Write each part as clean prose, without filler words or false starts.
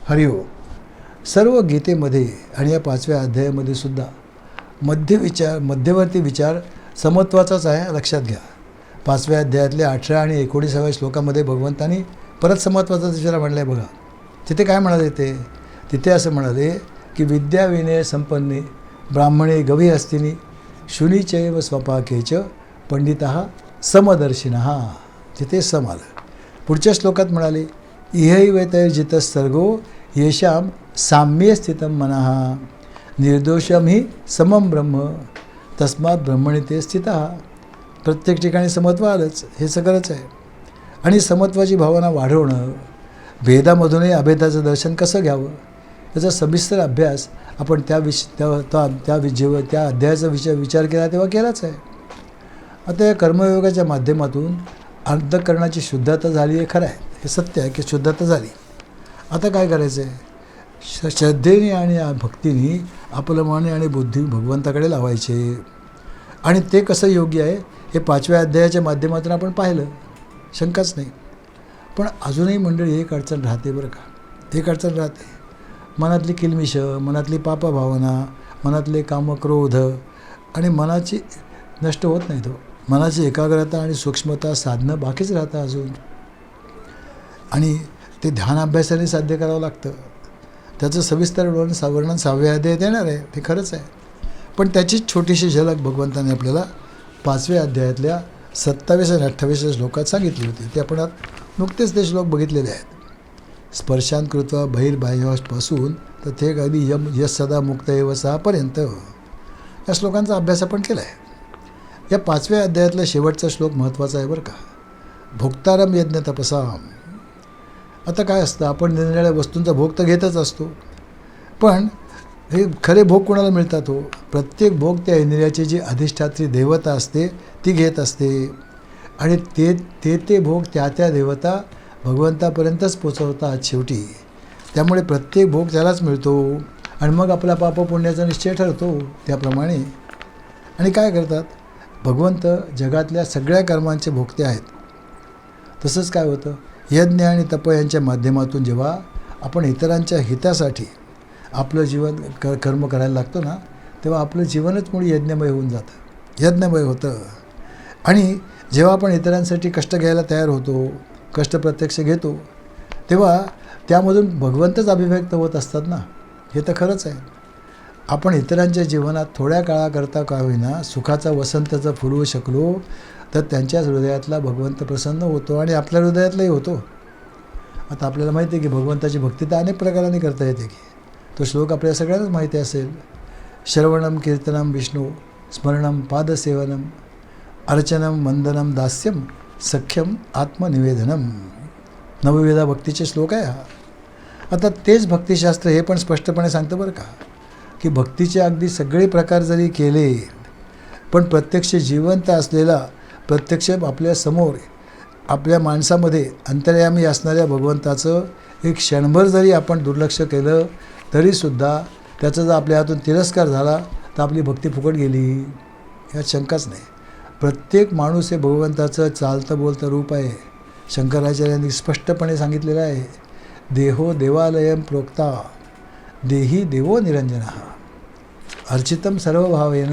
हरिओम. सर्व गीतेमध्ये आणि या 5व्या अध्यायामध्ये सुद्धा मध्यवर्ती विचार समत्वाचाच आहे, लक्षात घ्या. 5व्या अध्यायातल्या 18 आणि 19व्या श्लोकामध्ये भगवंतांनी परत समत्वाचाच विचार म्हणला आहे बघा. तिथे काय म्हणाले तिथे असं म्हणाले की विद्या विनय संपन्ने ब्राह्मणे गवी हस्तिनी शुनीचैव स्वपाकेच पंडितः समदर्शिनः. तिथे सम आलं. पुढच्या श्लोकात म्हणाले इहैवतैर्जितस्सर्गो येषां साम्ये स्थितं मनः निर्दोषम ही समम ब्रह्म तस्मात् ब्रह्मणि ते स्थितः. प्रत्येक ठिकाणी समत्व आलंच, हे सगळंच आहे. आणि समत्वाची भावना वाढवणं, भेदामधूनही अभेदाचं दर्शन कसं घ्यावं याचा सविस्तर अभ्यास आपण त्या अध्यायाचा विचार केला तेव्हा केलाच आहे. आता या कर्मयोगाच्या माध्यमातून अंतःकरणाची शुद्धता झाली आहे, खरं आहे, हे सत्य आहे की शुद्धता झाली. आता काय करायचं आहे? श्रद्धेने आणि भक्तीने आपलं मन आणि बुद्धी भगवंताकडे लावायचे. आणि ते कसं योग्य आहे हे 5व्या अध्यायाच्या माध्यमातून आपण पाहिलं, शंकाच नाही. पण अजूनही मंडळी एक अडचण राहते बरं का. एक अडचण राहते. मनातली किलमिश, मनातली पापभावना, मनातले कामक्रोध आणि मनाची नष्ट होत नाही. तो मनाची एकाग्रता आणि सूक्ष्मता साधणं बाकीच राहतं अजून. आणि ते ध्यान अभ्यासाने साध्य करावं लागतं. त्याचं सविस्तर वर्णन 6व्या अध्यायात येणार आहे, ते खरंच आहे. पण त्याचीच छोटीशी झलक भगवंताने आपल्याला 5व्या अध्यायातल्या 27 आणि 28 श्लोकात सांगितली होती. ते आपण नुकतेच ते श्लोक बघितलेले आहेत. स्पर्शान कृत्वा बहिर्बाह्यापासून तर ते अगदी यश सदा मुक्त एव सहापर्यंत या श्लोकांचा अभ्यास आपण केला आहे. या 5व्या अध्यायातला शेवटचा श्लोक महत्त्वाचा आहे बरं का. भोक्तारम यज्ञ तपसाम. आता काय असतं, आपण निरनिराळ्या वस्तूंचा भोग तर घेतच असतो, पण हे खरे भोग कोणाला मिळतात हो? प्रत्येक भोग त्या इंद्रियाची जी अधिष्ठात्री देवता असते ती घेत असते. आणि ते भोग त्या देवता भगवंतापर्यंतच पोचवतात शेवटी. त्यामुळे प्रत्येक भोग त्यालाच मिळतो आणि मग आपला पापपुण्याचा निश्चय ठरतो त्याप्रमाणे. आणि काय करतात? भगवंत जगातल्या सगळ्या कर्मांचे भोगते आहेत. तसंच काय होतं, यज्ञ आणि तप यांच्या माध्यमातून जेव्हा आपण इतरांच्या हितासाठी आपलं जीवन कर्म करायला लागतो ना, तेव्हा आपलं जीवनच मुळी यज्ञमय होऊन जातं, यज्ञमय होतं. आणि जेव्हा आपण इतरांसाठी कष्ट घ्यायला तयार होतो, कष्ट प्रत्यक्ष घेतो, तेव्हा त्यामधून भगवंतच अभिव्यक्त होत असतात ना, हे तर खरंच आहे. आपण इतरांच्या जीवनात थोड्या काळाकरता का होईना सुखाचा वसंत जर फुलवू शकलो तर त्यांच्याच हृदयातला भगवंत प्रसन्न होतो आणि आपल्या हृदयातलाही होतो. आता आपल्याला माहिती आहे की भगवंताची भक्ती तर अनेक प्रकारांनी करता येते की. तो श्लोक आपल्याला सगळ्यांनाच माहिती असेल. श्रवणम कीर्तनम विष्णू स्मरणम पादसेवनम अर्चनम वंदनम दास्यम सख्यम आत्मनिवेदनम. नवविधा भक्तीचे श्लोक आहे हा. आता तेच भक्तिशास्त्र हे पण स्पष्टपणे सांगतं बरं का की भक्तीचे अगदी सगळे प्रकार जरी केले पण प्रत्यक्ष जिवंत असलेला, प्रत्यक्ष आपल्यासमोर आपल्या माणसामध्ये अंतर्यामी असणाऱ्या भगवंताचं एक क्षणभर जरी आपण दुर्लक्ष केलं तरीसुद्धा त्याचा जर आपल्या हातून तिरस्कार झाला तर आपली भक्ती फुकट गेली, यात शंकाच नाही. प्रत्येक माणूस हे भगवंताचं चालतं बोलतं रूप आहे. शंकराचार्यांनी स्पष्टपणे सांगितलेलं आहे, देहो देवालयम प्रोक्ता देही देवो निरंजनः अर्चितम सर्वभावेन.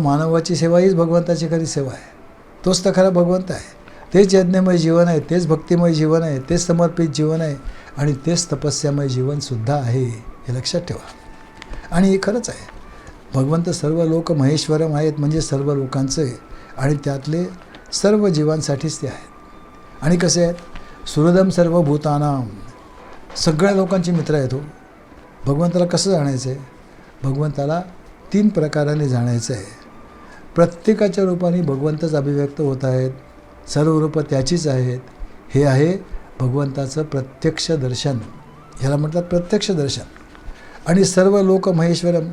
मानवाची सेवा हीच भगवंताची खरी सेवा आहे. तोच तर खरा भगवंत आहे. तेच यज्ञमय जीवन आहे, तेच भक्तिमय जीवन आहे, तेच समर्पित जीवन आहे आणि तेच तपस्यामय जीवनसुद्धा आहे, हे लक्षात ठेवा. आणि हे खरंच आहे. भगवंत सर्व लोक महेश्वरम आहेत, म्हणजे सर्व लोकांचे आणि त्यातले सर्व जीवांसाठीच ते आहेत. आणि कसे आहेत? सुहृदम सर्व भूतानाम. सगळ्या लोकांचे मित्र आहेत हो. भगवंताला कसं जाणायचं आहे? भगवंताला 3 प्रकाराने जाणायचं आहे. प्रत्येकाच्या रूपाने भगवंतच अभिव्यक्त होत आहेत, सर्व रूपं त्याचीच आहेत. हे आहे भगवंताचं प्रत्यक्ष दर्शन, ह्याला म्हणतात प्रत्यक्ष दर्शन. आणि सर्व लोक महेश्वरम,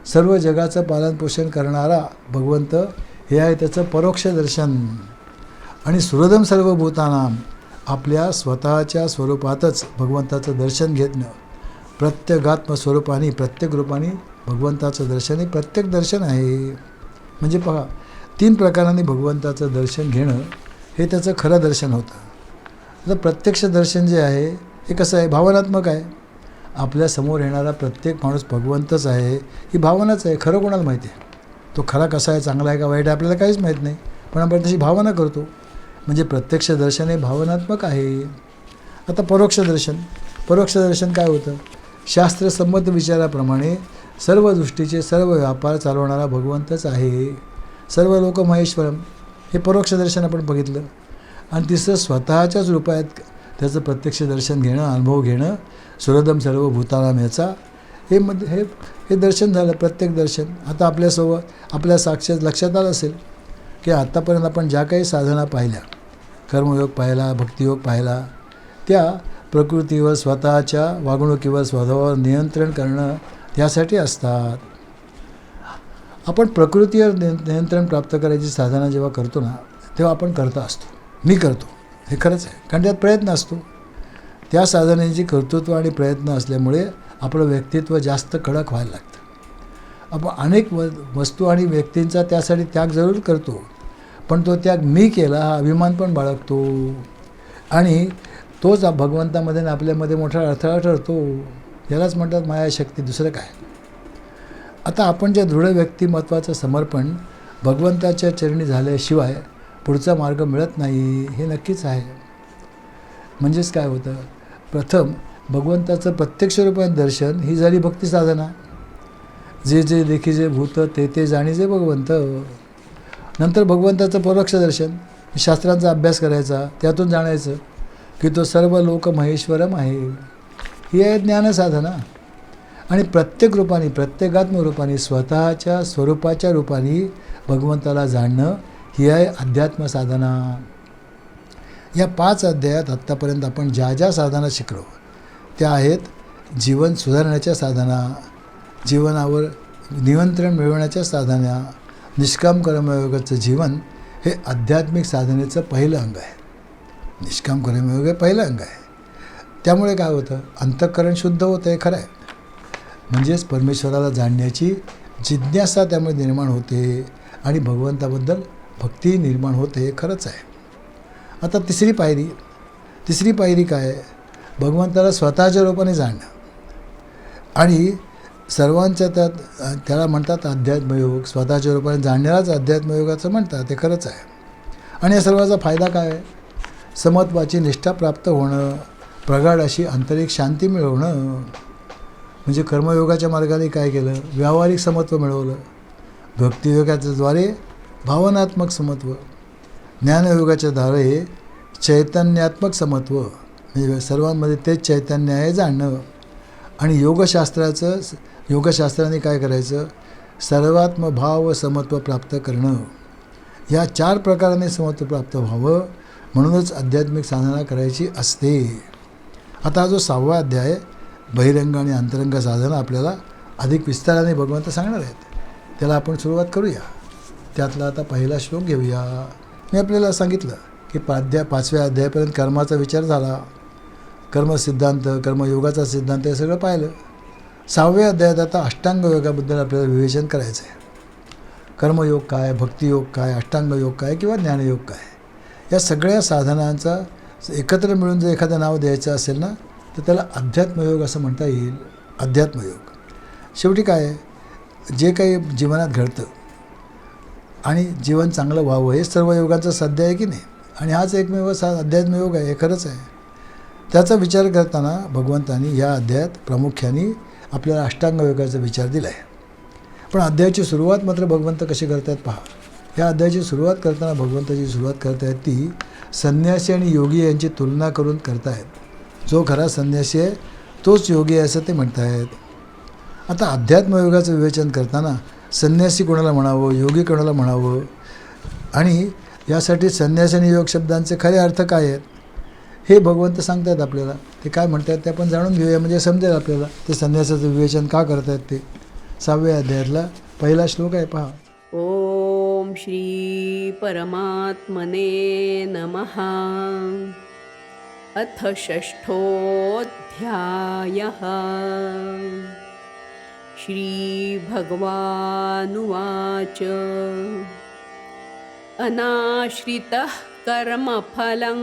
सर्व जगाचं पालनपोषण करणारा भगवंत, हे आहे त्याचं परोक्ष दर्शन. आणि सुहृदम सर्व भूतानाम, आपल्या स्वतःच्या स्वरूपातच भगवंताचं दर्शन घेणं. प्रत्येगात्म स्वरूपाने, प्रत्येक रूपाने भगवंताचं दर्शन हे प्रत्येक दर्शन आहे. म्हणजे पहा, 3 प्रकारांनी भगवंताचं दर्शन घेणं हे त्याचं खरं दर्शन होतं. आता प्रत्यक्ष दर्शन जे आहे हे कसं आहे, भावनात्मक आहे. आपल्यासमोर येणारा प्रत्येक माणूस भगवंतच आहे ही भावनाच आहे. खरं कोणाला माहिती आहे? तो खरा कसा आहे, चांगला आहे का वाईट आहे, आपल्याला काहीच माहीत नाही, पण आपण तशी भावना करतो. म्हणजे प्रत्यक्ष दर्शन हे भावनात्मक आहे. आता परोक्ष दर्शन. परोक्ष दर्शन काय होतं? शास्त्रसंमत विचाराप्रमाणे सर्व दृष्टीचे सर्व व्यापार चालवणारा भगवंतच आहे. सर्व लोक महेश्वरम, हे परोक्ष दर्शन आपण बघितलं. आणि तिसरं स्वतःच्याच रूपात त्याचं प्रत्यक्ष दर्शन घेणं, अनुभव घेणं, सुरदम सर्व भूतानाम याचा, हे हे दर्शन झालं, प्रत्येक दर्शन. आता आपल्यासोबत आपल्या साक्षात लक्षात आलं असेल की आत्तापर्यंत आपण ज्या काही साधना पाहिल्या, कर्मयोग पाहिला, भक्तियोग पाहिला, त्या प्रकृतीवर, स्वतःच्या वागणुकीवर, स्वभावावर नियंत्रण करणं त्यासाठी असतात. आपण प्रकृतीवर नियंत्रण प्राप्त करायची साधना जेव्हा करतो ना, तेव्हा आपण करता असतो, मी करतो, हे खरंच आहे. कारण त्यात प्रयत्न असतो. त्या साधनेची कर्तृत्व आणि प्रयत्न असल्यामुळे आपलं व्यक्तित्व जास्त कडक व्हायला लागतं. आपण अनेक वस्तू आणि व्यक्तींचा त्यासाठी त्याग जरूर करतो, पण तो त्याग मी केला हा अभिमान पण बाळगतो आणि तोच भगवंतामध्ये आणि आपल्यामध्ये मोठा अडथळा ठरतो. यालाच म्हणतात मायाशक्ती, दुसरं काय. आता आपण ज्या दृढ व्यक्तिमत्वाचं समर्पण भगवंताच्या चरणी झाल्याशिवाय पुढचा मार्ग मिळत नाही, हे नक्कीच आहे. म्हणजेच काय होतं, प्रथम भगवंताचं प्रत्यक्ष रूपात दर्शन ही झाली भक्ती साधना. जे जे देखीजे भूत ते ते जाणीजे भगवंत. नंतर भगवंताचं परोक्ष दर्शन, शास्त्रांचा अभ्यास करायचा, त्यातून जाणायचं की तो सर्व लोक महेश्वरम आहे. ही आहे ज्ञानसाधना. आणि प्रत्येक रूपाने, प्रत्येकात्म रूपाने, स्वतःच्या स्वरूपाच्या रूपाने भगवंताला जाणणं ही आहे अध्यात्म साधना. या 5 अध्यायात आत्तापर्यंत आपण ज्या ज्या साधना शिकलो त्या आहेत जीवन सुधारण्याच्या साधना, जीवनावर नियंत्रण मिळवण्याच्या साधना. निष्काम कर्मयोगाचं जीवन हे आध्यात्मिक साधनेचं पहिलं अंग आहे. निष्काम कर्मयोग हे पहिलं अंग आहे. त्यामुळे काय होतं, अंतःकरण शुद्ध होतं, हे खरं आहे. म्हणजेच परमेश्वराला जाणण्याची जिज्ञासा त्यामुळे निर्माण होते आणि भगवंताबद्दल भक्ती निर्माण होते, हे खरंच आहे. आता तिसरी पायरी काय आहे, भगवंताला स्वतःच्या रूपाने जाणणं. आणि सर्वांच्या त्याला म्हणतात अध्यात्मयोग. स्वतःच्या रूपाने जाणण्यालाच अध्यात्मयोगाचं म्हणतात, ते खरंच आहे. आणि या सर्वाचा फायदा काय आहे, समत्वाची निष्ठा प्राप्त होणं, प्रगाढ अशी आंतरिक शांती मिळवणं. म्हणजे कर्मयोगाच्या मार्गाने काय केलं, व्यावहारिक समत्व मिळवलं. भक्तियोगाच्या द्वारे भावनात्मक समत्व, ज्ञानयोगाच्या द्वारे चैतन्यात्मक समत्व, म्हणजे सर्वांमध्ये तेच चैतन्य आहे जाणणं. आणि योगशास्त्राने काय करायचं, सर्वात्म भाव समत्व प्राप्त करणं. या 4 प्रकाराने समत्व प्राप्त व्हावं, म्हणूनच आध्यात्मिक साधना करायची असते. आता हा जो 6वा अध्याय बहिरंग आणि अंतरंग साधना आपल्याला अधिक विस्ताराने भगवंत सांगणार आहेत. त्याला आपण सुरुवात करूया. त्यातला आता पहिला श्लोक घेऊया. मी आपल्याला सांगितलं की 5व्या अध्यायापर्यंत कर्माचा विचार झाला, कर्मसिद्धांत, कर्मयोगाचा सिद्धांत, हे सगळं पाहिलं. 6व्या अध्यायात आता अष्टांग योगाबद्दल आपल्याला विवेचन करायचं आहे. कर्मयोग काय, भक्तियोग काय, अष्टांग योग काय किंवा ज्ञानयोग काय, या सगळ्या साधनांचा एकत्र मिळून जर एखादं नाव द्यायचं असेल ना, तर त्याला अध्यात्मयोग असं म्हणता येईल. अध्यात्मयोग शेवटी काय, जे काही जीवनात घडतं आणि जीवन चांगलं व्हावं, हे सर्व योगांचं साध्य आहे की नाही. आणि हाच एकमेव अध्यात्मयोग आहे, हे खरंच आहे. त्याचा विचार करताना भगवंतांनी या अध्यायात प्रामुख्याने आपल्याला अष्टांग योगाचा विचार दिला आहे. पण अध्यायाची सुरुवात मात्र भगवंत कशी करतायत पहा. या अध्यायाची सुरुवात करताना भगवंताची सुरुवात करतायत ती संन्यासी आणि योगी यांची तुलना करून करतायत. जो खरा संन्यासी आहे तोच योगी आहे असं ते म्हणतायत. आता अध्यात्मयोगाचं विवेचन करताना संन्यासी कोणाला म्हणावं, योगी कोणाला म्हणावं, आणि यासाठी संन्यास आणि योग शब्दांचे खरे अर्थ काय आहेत हे भगवंत सांगतायत आपल्याला. ते काय म्हणतात ते आपण जाणून घेऊया, म्हणजे समजेल आपल्याला ते संन्यासाचं विवेचन का करतायत ते. 6व्या अध्यायातला पहिला श्लोक आहे पहा. ओम श्री परमात्मने नमः. अथ षष्ठोऽध्यायः. श्रीभगवानुवाच. अनाश्रितः कर्मफलं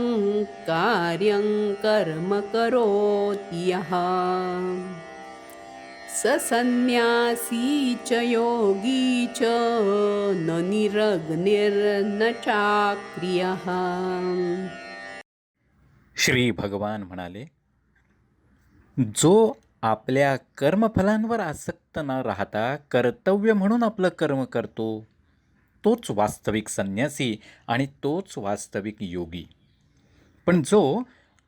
कार्यं कर्म करोति यः स संन्यासी च योगी च न निरग्निर्न चाक्रियः. श्री भगवान म्हणाले, जो आपल्या कर्मफलांवर आसक्त न राहता कर्तव्य म्हणून आपलं कर्म करतो तोच वास्तविक संन्यासी आणि तोच वास्तविक योगी. पण जो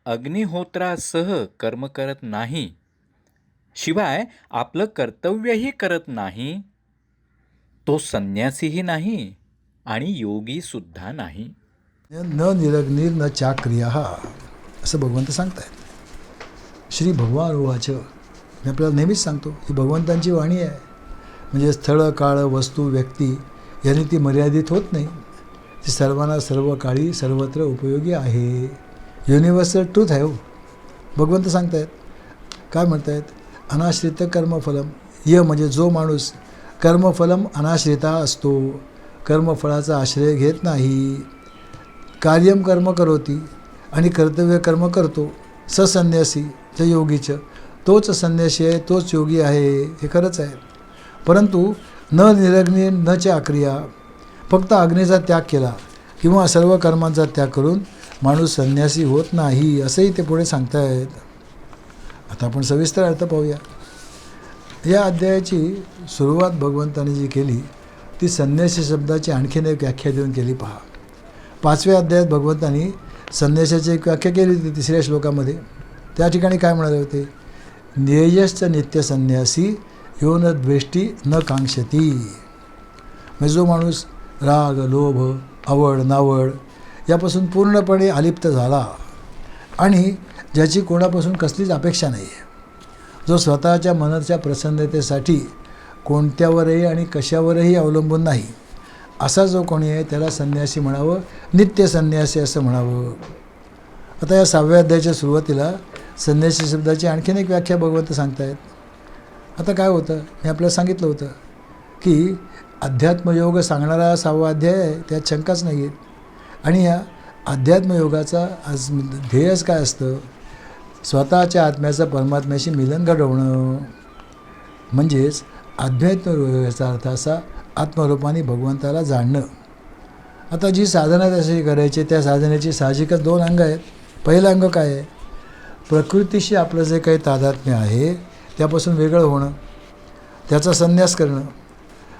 अग्निहोत्रासह कर्म करत नाही, शिवाय आपलं कर्तव्यही करत नाही, तो संन्यासीही नाही आणि योगीसुद्धा नाही. न निरग्निर न चाक्रिया असं भगवंत सांगतायत. श्री भगवान उवाच. मी आपल्याला नेहमीच सांगतो ही भगवंतांची वाणी आहे. म्हणजे स्थळ काळ वस्तू व्यक्ती यांनी ती मर्यादित होत नाही. ती सर्वांना सर्व काळी सर्वत्र उपयोगी आहे. युनिव्हर्सल ट्रूथ आहे हो. भगवंत सांगतायत. काय म्हणतायत? अनाश्रित कर्मफलम. म्हणजे जो माणूस कर्मफलम अनाश्रिता असतो, कर्मफळाचा आश्रय घेत नाही, कार्यम कर्म करोती आणि कर्तव्य कर्म करतो, ससंन्यासी च योगीचं, तोच संन्यासी आहे, तोच योगी आहे. हे खरंच आहे. परंतु न निरग्नी न च आक्रिया. फक्त अग्नीचा त्याग केला किंवा सर्व कर्मांचा त्याग करून माणूस संन्यासी होत नाही, असंही ते पुढे सांगतायत. आता आपण सविस्तर अर्थ पाहूया. या अध्यायाची सुरुवात भगवंतांनी जी केली ती संन्यासी शब्दाची आणखीन एक व्याख्या देऊन केली. पहा, 5व्या अध्यायात भगवंतांनी संन्यासाची एक व्याख्या केली होती 3ऱ्या श्लोकामध्ये. त्या ठिकाणी काय म्हणाले होते? ध्येयश्च नित्य संन्यासी यो न द्वेष्टी न कांक्षती. म्हणजे जो माणूस राग लोभ आवड नावड यापासून पूर्णपणे अलिप्त झाला आणि ज्याची कोणापासून कसलीच अपेक्षा नाही आहे, जो स्वतःच्या मनाच्या प्रसन्नतेसाठी कोणत्यावरही आणि कशावरही अवलंबून नाही, असा जो कोणी आहे त्याला संन्यासी म्हणावं, नित्य संन्यासी असं म्हणावं. आता या 6व्या अध्यायाच्या सुरुवातीला संन्यासी शब्दाची आणखीन एक व्याख्या भगवंत सांगतायत. आता काय होतं, मी आपल्याला सांगितलं होतं की अध्यात्मयोग सांगणारा 6वा अध्याय आहे, त्यात शंकाच नाही आहे. आणि या अध्यात्मयोगाचा आज ध्येयच काय असतं? स्वतःच्या आत्म्याचं परमात्म्याशी मिलन घडवणं. म्हणजेच अध्यात्मयोगाचा अर्थ असा आत्मरूपाने भगवंताला जाणणं. आता जी साधना त्यासाठी करायची त्या साधनेची साहजिकच 2 अंग आहेत. पहिलं अंग काय आहे? प्रकृतीशी आपलं जे काही तादात्म्य आहे त्यापासून वेगळं होणं, त्याचा संन्यास करणं.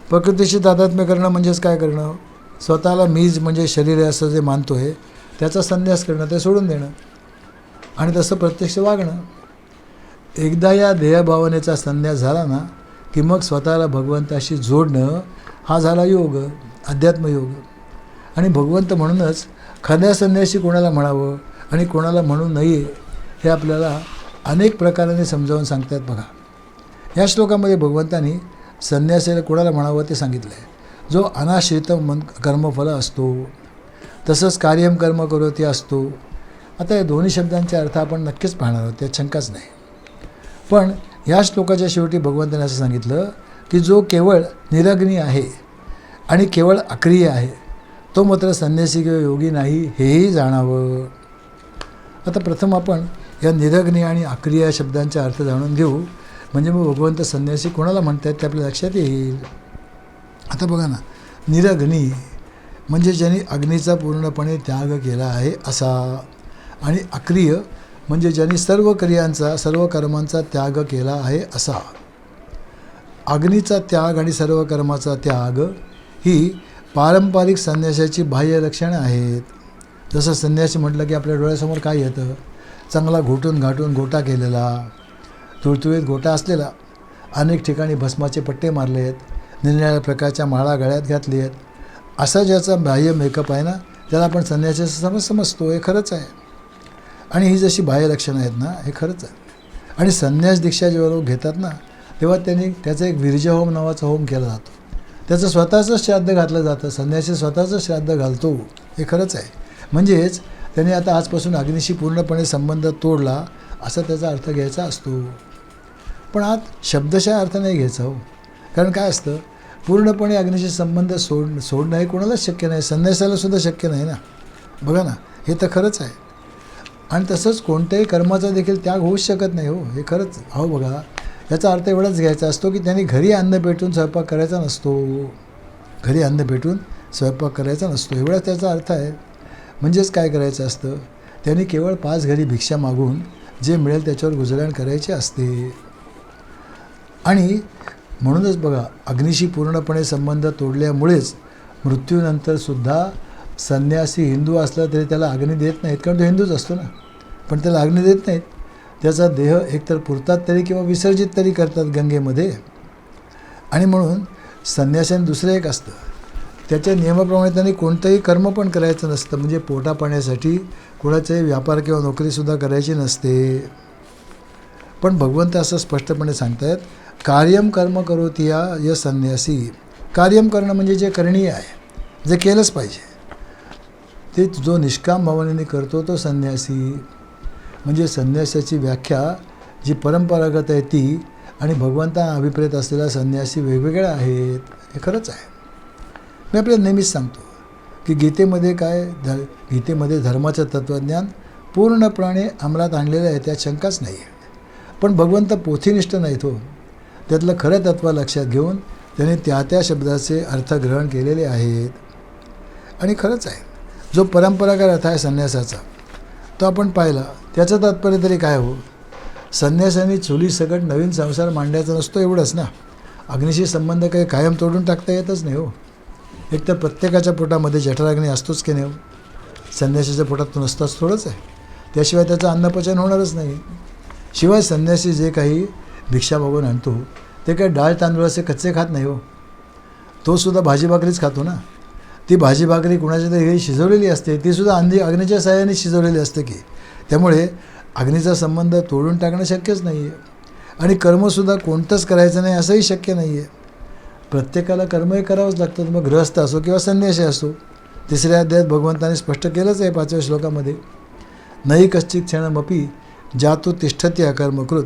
प्रकृतीशी तादात्म्य करणं म्हणजेच काय करणं? स्वतःला मीच म्हणजे शरीर आहे असं जे मानतो आहे त्याचा संन्यास करणं, ते सोडून देणं आणि तसं प्रत्यक्ष वागणं. एकदा या देहभावनेचा संन्यास झाला ना की मग स्वतःला भगवंताशी जोडणं हा झाला योग, अध्यात्मयोग. आणि भगवंत म्हणूनच खऱ्या संन्यासी कोणाला म्हणावं आणि कोणाला म्हणू नये हे आपल्याला अनेक प्रकाराने समजावून सांगतात. बघा, या श्लोकामध्ये भगवंतांनी संन्यासीला कोणाला म्हणावं ते सांगितलं आहे. जो अनाश्रित कर्मफल असतो, तसंच कार्यम कर्म करोती असतो. आता या दोन्ही शब्दांचे अर्थ आपण नक्कीच पाहणार आहोत, त्यात शंकाच नाही. पण या श्लोकाच्या शेवटी भगवंतांनी असं सांगितलं की जो केवळ निरग्नी आहे आणि केवळ अक्रिय आहे तो मात्र संन्यासी किंवा योगी नाही, हेही जाणावं. आता प्रथम आपण या निरग्नी आणि अक्रिय शब्दांचा अर्थ जाणून घेऊ, म्हणजे मग भगवंत संन्यासी कोणाला म्हणतात ते आपल्या लक्षात येईल. आता बघा ना, निरग्नी म्हणजे ज्यांनी अग्नीचा पूर्णपणे त्याग केला आहे असा, आणि अक्रिय म्हणजे ज्यांनी सर्व क्रियांचा सर्व कर्मांचा त्याग केला आहे असा. अग्नीचा त्याग आणि सर्व कर्माचा त्याग ही पारंपरिक संन्यासाची बाह्य लक्षणं आहेत. जसं संन्यासी म्हटलं की आपल्या डोळ्यासमोर काय येतं? चांगला घोटून घाटून गोटा केलेला, तुळतुळीत गोटा असलेला, अनेक ठिकाणी भस्माचे पट्टे मारले आहेत, निरनिराळ्या प्रकारच्या माळा गळ्यात घातली आहेत, असा ज्याचा बाह्य मेकअप आहे ना त्याला आपण संन्यासाचं समजतो. हे खरंच आहे. आणि ही जशी बाह्य लक्षणं आहेत ना हे खरंच आहे. आणि संन्यास दीक्षा जेव्हा लोक घेतात ना तेव्हा त्यांनी त्याचा एक विरजा होम नावाचा होम केला जातो. त्याचं स्वतःचं श्राद्ध घातलं जातं. संन्यासी स्वतःचं श्राद्ध घालतो, हे खरंच आहे. म्हणजेच त्याने आता आजपासून अग्नीशी पूर्णपणे संबंध तोडला असा त्याचा अर्थ घ्यायचा असतो. पण आज शब्दशः अर्थ नाही घ्यायचा हो. कारण काय असतं, पूर्णपणे अग्नीशी संबंध सोडणं हे कोणालाच शक्य नाही. संन्यासाला सुद्धा शक्य नाही ना. बघा ना, हे तर खरंच आहे. आणि तसंच कोणत्याही कर्माचा देखील त्याग होऊच शकत नाही हो, हे खरंच. अहो बघा, याचा अर्थ एवढाच घ्यायचा असतो की त्यांनी घरी अन्न पेटून स्वयंपाक करायचा नसतो. घरी अन्न पेटून स्वयंपाक करायचा नसतो, एवढाच त्याचा अर्थ आहे. म्हणजेच काय करायचं असतं, त्यांनी केवळ 5 घरी भिक्षा मागून जे मिळेल त्याच्यावर गुजराण करायचे असते. आणि म्हणूनच बघा, अग्नीशी पूर्णपणे संबंध तोडल्यामुळेच मृत्यूनंतरसुद्धा संन्यासी हिंदू असला तरी त्याला अग्नी देत नाहीत, कारण तो हिंदूच असतो ना. पण त्याला अग्नी देत नाहीत, त्याचा देह एकतर पुरतात तरी किंवा विसर्जित तरी करतात गंगेमध्ये. आणि म्हणून संन्यासाने दुसरं एक असतं, त्याच्या नियमाप्रमाणे त्यांनी कोणतंही कर्म पण करायचं नसतं. म्हणजे पोटा पाण्यासाठी कोणाचाही व्यापार किंवा नोकरीसुद्धा करायची नसते. पण भगवंत असं स्पष्टपणे सांगतायत, कार्यम कर्म करोति या संन्यासी. कार्यम करणं म्हणजे जे करणीय आहे, जे केलंच पाहिजे, ते जो निष्काम भावनेने करतो तो संन्यासी. म्हणजे संन्यासाची व्याख्या जी परंपरागत आहे ती आणि भगवंतांना अभिप्रेत असलेला संन्यासी वेगवेगळ्या आहेत, हे खरंच आहे. मी आपल्याला नेहमीच सांगतो की गीतेमध्ये गीतेमध्ये धर्माचं तत्त्वज्ञान पूर्णपणे अंमलात आणलेलं आहे, त्यात शंकाच नाही आहे. पण भगवंत पोथीनिष्ठ नाहीत हो. त्यातलं खरं तत्त्व लक्षात घेऊन त्याने त्या शब्दाचे अर्थ ग्रहण केलेले आहेत. आणि खरंच आहे, जो परंपरागत अर्थ आहे संन्यासाचा तो आपण पाहिला, त्याचं तात्पर्य तरी काय हो, संन्यासांनी चुलीसकट नवीन संसार मांडायचा नसतो एवढंच ना. अग्नीशी संबंध काही कायम तोडून टाकता येतच नाही हो. एक तर प्रत्येकाच्या पोटामध्ये जठराग्नी असतोच की नाही हो. संन्यासाच्या पोटात तो नसताच थोडंच आहे, त्याशिवाय त्याचं अन्नपचन होणारच नाही. शिवाय संन्यासी जे काही भिक्षा मागून आणतो ते काही डाळ तांदूळाचे कच्चे खात नाही हो, तो सुद्धा भाजी भाकरीच खातो ना. ती भाजी भाकरी कुणाच्या तरी घरी शिजवलेली असते, तीसुद्धा अग्नीच्या साहाय्याने शिजवलेली असते की. त्यामुळे अग्नीचा संबंध तोडून टाकणं शक्यच नाही आहे. आणि कर्मसुद्धा कोणतंच करायचं नाही असंही शक्य नाही आहे. प्रत्येकाला कर्मही करावंच लागतं, मग गृहस्थ असो किंवा संन्यासी असो. 3ऱ्या अध्यायात भगवंताने स्पष्ट केलंच आहे 5व्या श्लोकामध्ये, नहि कश्चित क्षणमपि जातो तिष्ठती अकर्मकृत.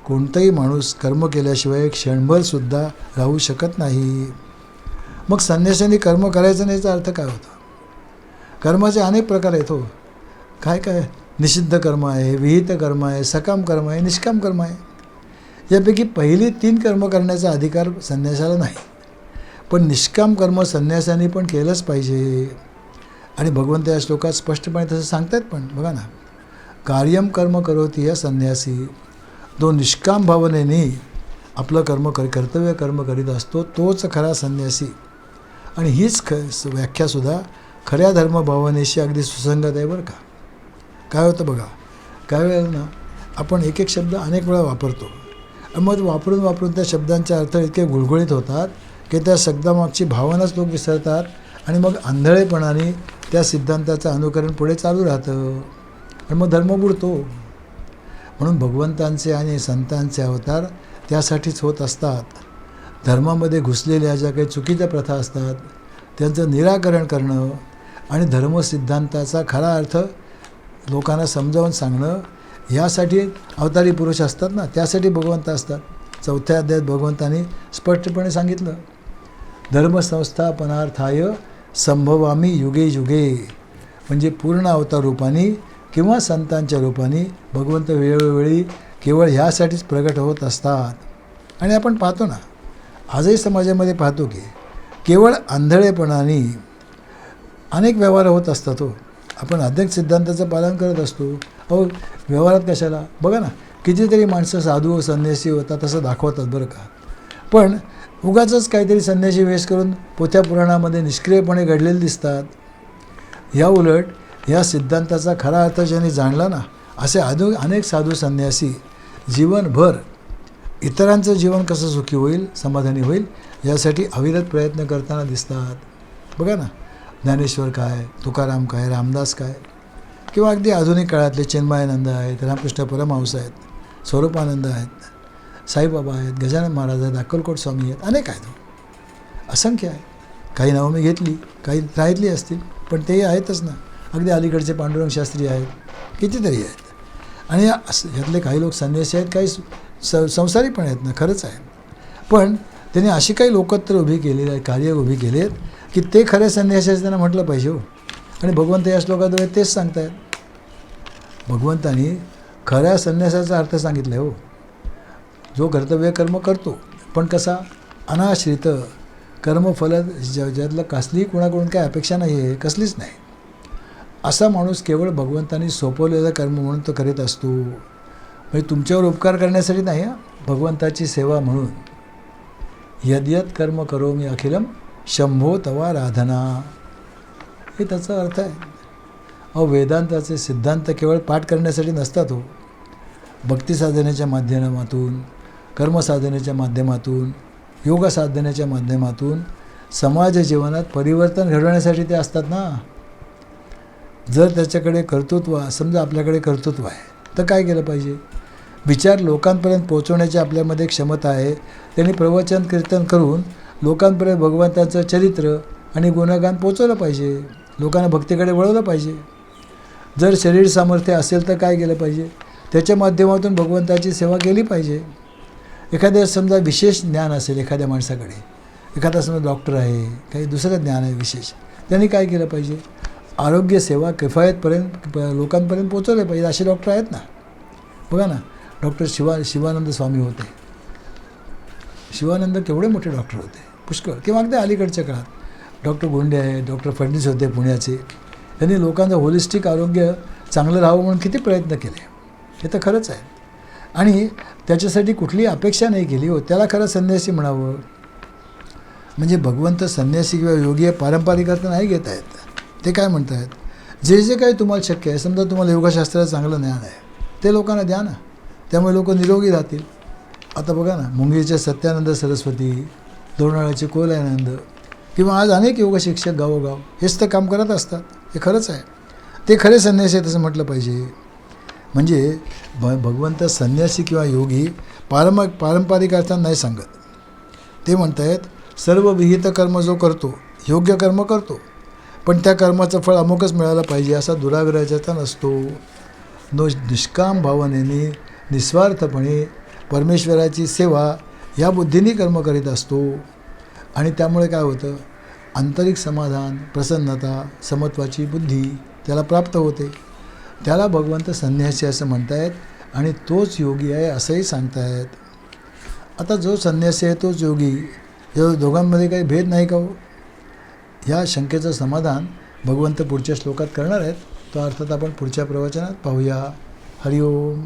कोणताही माणूस कर्म केल्याशिवाय क्षणभरसुद्धा राहू शकत नाही. मग संन्यासांनी कर्म करायचं नाही याचा अर्थ काय होता? कर्माचे अनेक प्रकार आहेत हो. काय काय निषिद्ध कर्म आहे, विहित कर्म आहे, सकाम कर्म आहे, निष्काम कर्म आहे. यापैकी पहिली 3 कर्म करण्याचा अधिकार संन्यासाला नाही. पण निष्काम कर्म संन्यासांनी पण केलंच पाहिजे. आणि भगवंत या श्लोकात स्पष्टपणे तसं सांगतात. पण बघा ना, कार्यम कर्म करोति या संन्यासी. जो निष्काम भावनेने आपलं कर्तव्य कर्म करीत असतो तोच खरा संन्यासी. आणि हीच व्याख्यासुद्धा खऱ्या धर्मभावनेशी अगदी सुसंगत आहे बरं का. काय होतं बघा, काय वेळेला ना आपण एक एक शब्द अनेक वेळा वापरतो आणि मग वापरून त्या शब्दांचे अर्थ इतके गुळगुळीत होतात की त्या शब्दामागची भावनाच लोक विसरतात आणि मग आंधळेपणाने त्या सिद्धांताचं अनुकरण पुढे चालू राहतं आणि मग धर्म बुडतो. म्हणून भगवंतांचे आणि संतांचे अवतार त्यासाठीच होत असतात. धर्मामध्ये घुसलेल्या ज्या काही चुकीच्या प्रथा असतात त्यांचं निराकरण करणं आणि धर्मसिद्धांताचा खरा अर्थ लोकांना समजावून सांगणं, यासाठी अवतारी पुरुष असतात ना, त्यासाठी भगवंत असतात. 4थ्या अध्यायात भगवंतांनी स्पष्टपणे सांगितलं, धर्मसंस्थापनार्थाय संभवामी युगे युगे. म्हणजे पूर्ण अवतार रूपाने किंवा संतांच्या रूपाने भगवंत वेळोवेळी केवळ ह्यासाठीच प्रगट होत असतात. आणि आपण पाहतो ना, आजही समाजामध्ये पाहतो की केवळ आंधळेपणाने अनेक व्यवहार होत असतात हो. आपण अनेक सिद्धांताचं पालन करत असतो. अहो, व्यवहारात कशाला बघा ना, कितीतरी माणसं साधू संन्यासी होतात असं दाखवतात बरं का. पण उगाचच काहीतरी संन्यासी वेश करून पोथ्या पुराणामध्ये निष्क्रियपणे घडलेले दिसतात. या उलट या सिद्धांताचा खरा अर्थ ज्यांनी जाणला ना, असे अनेक साधू संन्यासी जीवनभर इतरांचं जीवन कसं सुखी होईल, समाधानी होईल यासाठी अविरत प्रयत्न करताना दिसतात. बघा ना, ज्ञानेश्वर काय, तुकाराम काय, रामदास काय, किंवा अगदी आधुनिक काळातले चिन्मयानंद आहेत, रामकृष्ण परमहंस आहेत, स्वरूपानंद आहेत, साईबाबा आहेत, गजानन महाराज आहेत, अक्कलकोट स्वामी आहेत, अनेक आहेत, असंख्य आहे. काही नावं मी घेतली, काही राहितली असतील, पण तेही आहेतच ना. अगदी अलीकडचे पांडुरंग शास्त्री आहेत, कितीतरी आहेत. आणि यातले काही लोक संन्यासी आहेत, काही संसारी पण आहेत ना, खरंच आहे. पण त्यांनी अशी काही लोकत्र उभी केलेली आहे, कार्य उभी केली आहेत की ते खरे संन्यासी त्यांना म्हटलं पाहिजे हो. आणि भगवंत या श्लोकाद्वारे तेच सांगतायत. भगवंतांनी खऱ्या संन्यासाचा अर्थ सांगितला आहे हो. जो कर्तव्य कर्म करतो, पण कसा अनाश्रित, कर्मफल ज्यातलं कसलीही कुणाकडून काय अपेक्षा नाही आहे, कसलीच नाही, असा माणूस केवळ भगवंतांनी सोपवलेलं कर्म म्हणून तो करीत असतो. म्हणजे तुमच्यावर उपकार करण्यासाठी नाही, भगवंताची सेवा म्हणून. यद्यत कर्म करोमि अखिलम शंभो तवा राधना, हे त्याचा अर्थ आहे. वेदांताचे सिद्धांत केवळ पाठ करण्यासाठी नसतात हो. भक्ती साधनेच्या माध्यमातून, कर्मसाधनेच्या माध्यमातून, योग साधनेच्या माध्यमातून समाज जीवनात परिवर्तन घडवण्यासाठी ते असतात ना. जर त्याच्याकडे कर्तृत्व, समजा आपल्याकडे कर्तृत्व आहे, तर काय केलं पाहिजे? विचार लोकांपर्यंत पोहोचवण्याची आपल्यामध्ये क्षमता आहे. त्यांनी प्रवचन कीर्तन करून लोकांपर्यंत भगवंताचं चरित्र आणि गुणगान पोचवलं पाहिजे, लोकांना भक्तीकडे वळवलं पाहिजे. जर शरीर सामर्थ्य असेल तर काय केलं पाहिजे? त्याच्या माध्यमातून भगवंताची सेवा केली पाहिजे. एखाद्या समजा विशेष ज्ञान असेल एखाद्या माणसाकडे, एखादा समजा डॉक्टर आहे, काही दुसरं ज्ञान आहे विशेष, त्यांनी काय केलं पाहिजे? आरोग्य सेवा किफायतपर्यंत लोकांपर्यंत पोचवले पाहिजे. असे डॉक्टर आहेत ना. बघा ना, डॉक्टर शिवानंद स्वामी होते. शिवानंद केवढे मोठे डॉक्टर होते, पुष्कळ. किंवा अगदी अलीकडच्या काळात डॉक्टर गोंडे आहे, डॉक्टर फडणीस होते पुण्याचे. त्यांनी लोकांचं होलिस्टिक आरोग्य चांगलं राहावं म्हणून किती प्रयत्न केले, हे तर खरंच आहे. आणि त्याच्यासाठी कुठलीही अपेक्षा नाही केली हो. त्याला खरं संन्यासी म्हणावं. म्हणजे भगवंत संन्यासी किंवा योगी हे पारंपरिक अर्थ नाही घेत आहेत. ते काय म्हणत आहेत? जे जे काही तुम्हाला शक्य आहे, समजा तुम्हाला योगशास्त्राचं चांगलं ज्ञान आहे, ते लोकांना द्या ना. त्यामुळे लोक निरोगी राहतील. आता बघा ना, मुंगीचे सत्यानंद सरस्वती, लोणावळ्याचे कोलानंद, किंवा आज अनेक योग शिक्षक गावोगाव हेच तर काम करत असतात. हे खरंच आहे. ते खरे संन्यासी आहे तसं म्हटलं पाहिजे. म्हणजे भगवंत संन्यासी किंवा योगी पारंपरिक अर्थानं नाही सांगत. ते म्हणत आहेत सर्व विहित कर्म जो करतो, योग्य कर्म करतो, पण त्या कर्माचं फळ अमुकच मिळालं पाहिजे असा दुराग्रहाचा नसतो. निष्काम भावनेने, निस्वार्थपणे परमेश्वराची सेवा या बुद्धीने कर्म करीत असतो. आणि त्यामुळे काय होतं? आंतरिक समाधान, प्रसन्नता, समत्वाची बुद्धी त्याला प्राप्त होते. त्याला भगवंत संन्यासी असं म्हणतायत. आणि तोच योगी आहे असंही सांगतायत. आता जो संन्यासी आहे तोच योगी, या दोघांमध्ये काही भेद नाही का हो? ह्या शंकेचं समाधान भगवंत पुढच्या श्लोकात करणार आहेत. तो अर्थात आपण पुढच्या प्रवचनात पाहूया. हरिओम.